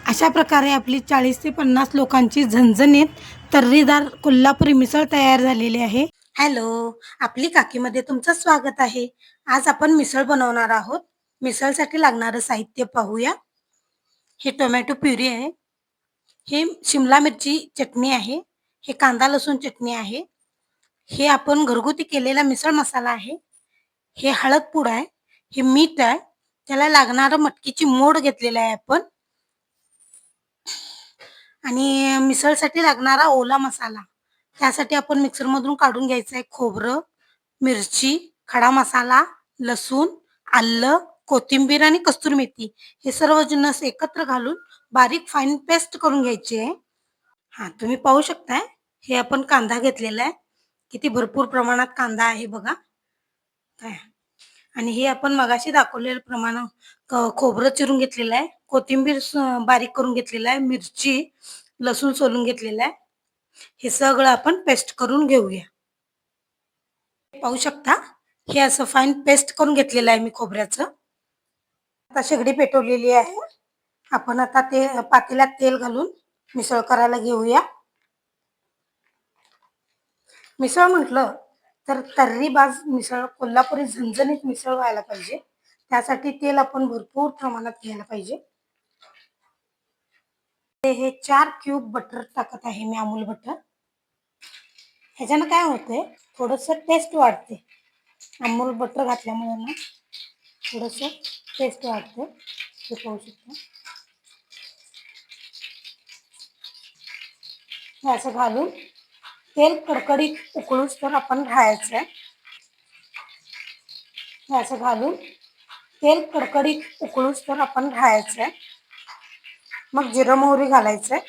अशा प्रकारे आपली 40 ते 50 लोकांची झणझणीत तर्रीदार कोल्हापुरी मिसळ तयार झालेली आहे. हॅलो, आपली काकीमध्ये तुमचं स्वागत आहे. आज आपण मिसळ बनवणार आहोत. मिसळसाठी लागणारं साहित्य पाहूया. हे टोमॅटो प्युरी आहे. हे शिमला मिरची चटणी आहे. हे कांदा लसूण चटणी आहे. हे आपण घरगुती केलेला मिसळ मसाला आहे. हे हळद पूड आहे. हे मीठ आहे. त्याला लागणारं मटकीची मोड घेतलेला आहे आपण. आणि मिसळसाठी लागणारा ओला मसाला, त्यासाठी आपण मिक्सरमधून काढून घ्यायचं आहे खोबरं, मिरची, खडा मसाला, लसूण, आलं, कोथिंबीर आणि कस्तुरी मेथी हे सर्व जिन्नस एकत्र घालून बारीक फाईन पेस्ट करून घ्यायची आहे. हा, तुम्ही पाहू शकताय हे आपण कांदा घेतलेला आहे. किती भरपूर प्रमाणात कांदा आहे बघा. काय आणि हे आपण मगाशी दाखवलेल्या प्रमाणात खोबरं चिरून घेतलेलं आहे, कोथिंबीर बारीक करून घेतलेलं आहे, मिरची लसूण सोलून घेतलेला आहे. हे सगळं आपण पेस्ट करून घेऊया. पाहू शकता हे असं फाईन पेस्ट करून घेतलेलं आहे मी खोबऱ्याचं. आता शेगडी पेटवलेली आहे. आपण आता ते पातेल्यात तेल घालून मिसळ करायला घेऊया. मिसळ म्हटलं तर तर्रीबाज मिसळ, कोल्हापुरी झणझणीत मिसळ व्हायला पाहिजे. त्यासाठी तेल आपण भरपूर प्रमाणात घ्यायला पाहिजे. हे 4 क्यूब बटर टाकत आहे मी, अमूल बटर. ह्याच्यानं काय होतंय, थोडंसं टेस्ट वाढते. अमूल बटर घातल्यामुळे ना थोडंसं टेस्ट वाढते. हे पाहू शकता. हे असं घालून तेल कडकडीत उकळूच तर आपण राहायचं आहे. हे असं घालून तेल कडकडीत उकळूच तर आपण राहायचं आहे. मग जिरं मोहरी घालायचंय.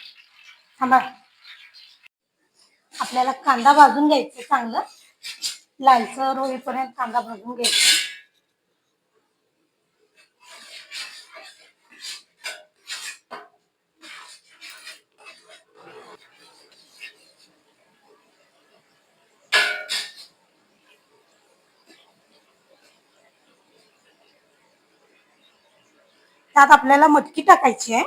थांबा, आपल्याला कांदा भाजून घ्यायचा चांगलं, लालसर होईपर्यंत कांदा भाजून घ्यायचा. त्यात आपल्याला मटकी टाकायची आहे.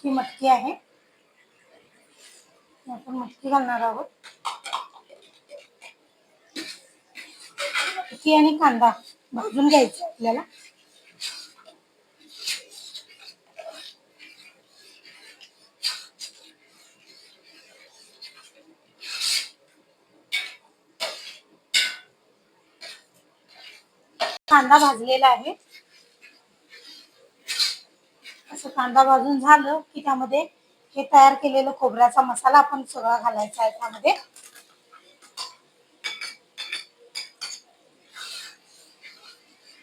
ही मटकी आहे, आपण मटकी घालणार आहोत. मटकी आणि कांदा भाजून घ्यायचा आपल्याला. कांदा भाजलेला आहे. असं कांदा भाजून झालं की त्यामध्ये हे तयार केलेलं खोबऱ्याचा मसाला आपण सगळा घालायचा आहे. त्यामध्ये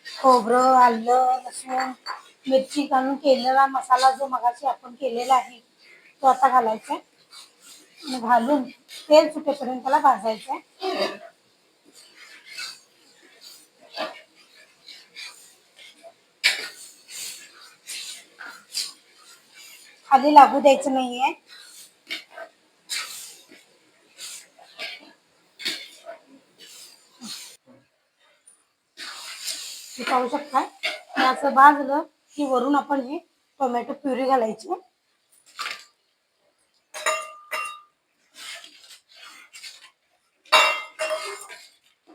खोबरं, आलं, लसूण, मिरची घालून केलेला मसाला जो मगाशी आपण केलेला आहे तो आता घालायचा आहे. आणि घालून तेल सुटेपर्यंत त्याला भाजायचं आहे. खाली लागू द्यायचं नाहीये. हे पाहू शकता. असं भाजलं की वरून आपण हे टोमॅटो प्युरी घालायची.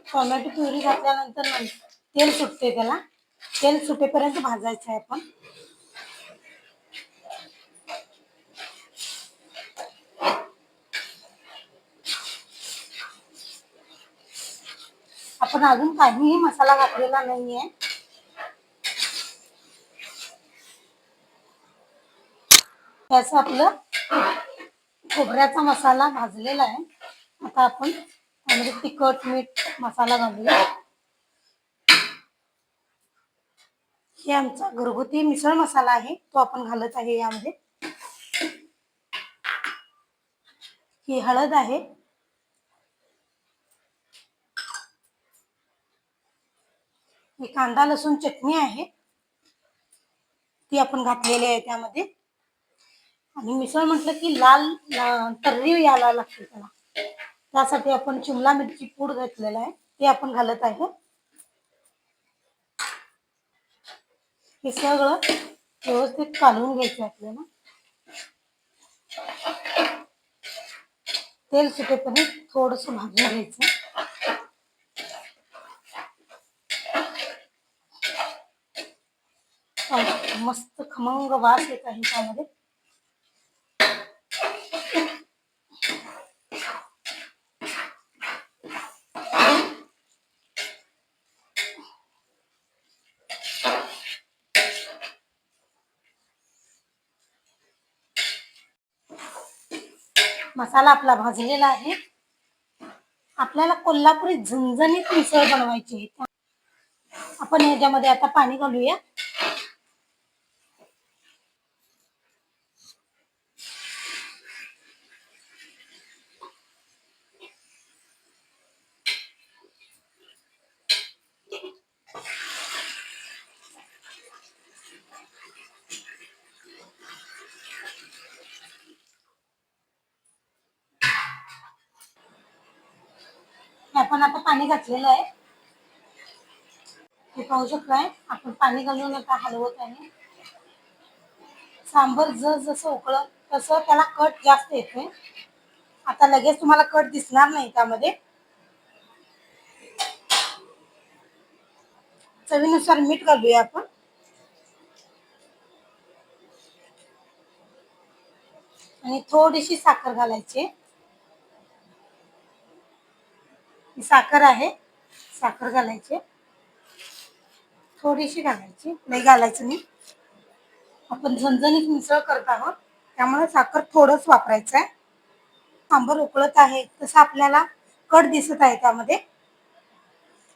टोमॅटो प्युरी घातल्यानंतर तेल सुटते, त्याला तेल सुटेपर्यंत भाजायचं आहे आपण. आपण अजून काहीही मसाला घातलेला नाहीये. त्याचं आपलं खोबऱ्याचा मसाला भाजलेला आहे. आता आपण त्यामध्ये तिखट, मीठ मसाला घालूया. हे आमचा घरगुती मिसळ मसाला आहे, तो आपण घालत आहे यामध्ये. ही हळद आहे. ही कांदा लसूण चटणी आहे, ती आपण घातलेली आहे त्यामध्ये. आणि मिसळ म्हटलं की लाल तर्री यायला लागते त्याला. त्यासाठी आपण शिमला मिरची पूड घातलेला आहे, ते आपण घालत आहे. हे सगळं व्यवस्थित कालवून घ्यायचं आपल्याला. तेल सुटेपर्यंत थोडंसं भाजून घ्यायचं. मस्त खमंग वास येत आहे त्यामध्ये. मसाला आपला भाजलेला आहे. आपल्याला कोल्हापुरी झणझणीत मिसळ बनवायची आहे. आपण ह्याच्यामध्ये आता पाणी घालूया. आपण आता पाणी घातलेलं आहे. हे पाहू शकताय आपण पाणी घालून आता हलवत आहे. सांबर जसं उकळत तसं त्याला कट जास्त येते. आता लगेच तुम्हाला कट दिसणार नाही त्यामध्ये. चवीनुसार मीठ घालूया आपण. आणि थोडीशी साखर घालायची. साखर आहे, साखर घालायची. थोडीशी घालायची, नाही घालायचं नाही. आपण झणझणीत मिसळ करत आहोत त्यामुळे साखर थोडंच वापरायचं आहे. सांबर उकळत आहे तसं आपल्याला कट दिसत आहे त्यामध्ये.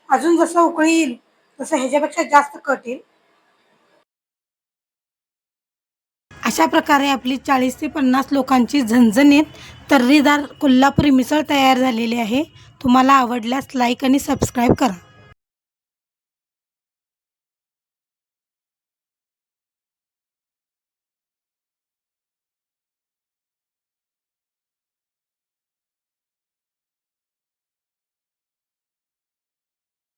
अजून जसं उकळी येईल तसं ह्याच्यापेक्षा जास्त कट येईल. अशा प्रकारे आपली 40 ते 50 लोकांची झणझणीत तर्रीदार कोल्हापुरी मिसळ तयार झालेली आहे. तुम्हाला आवडल्यास लाईक आणि सबस्क्राईब करा.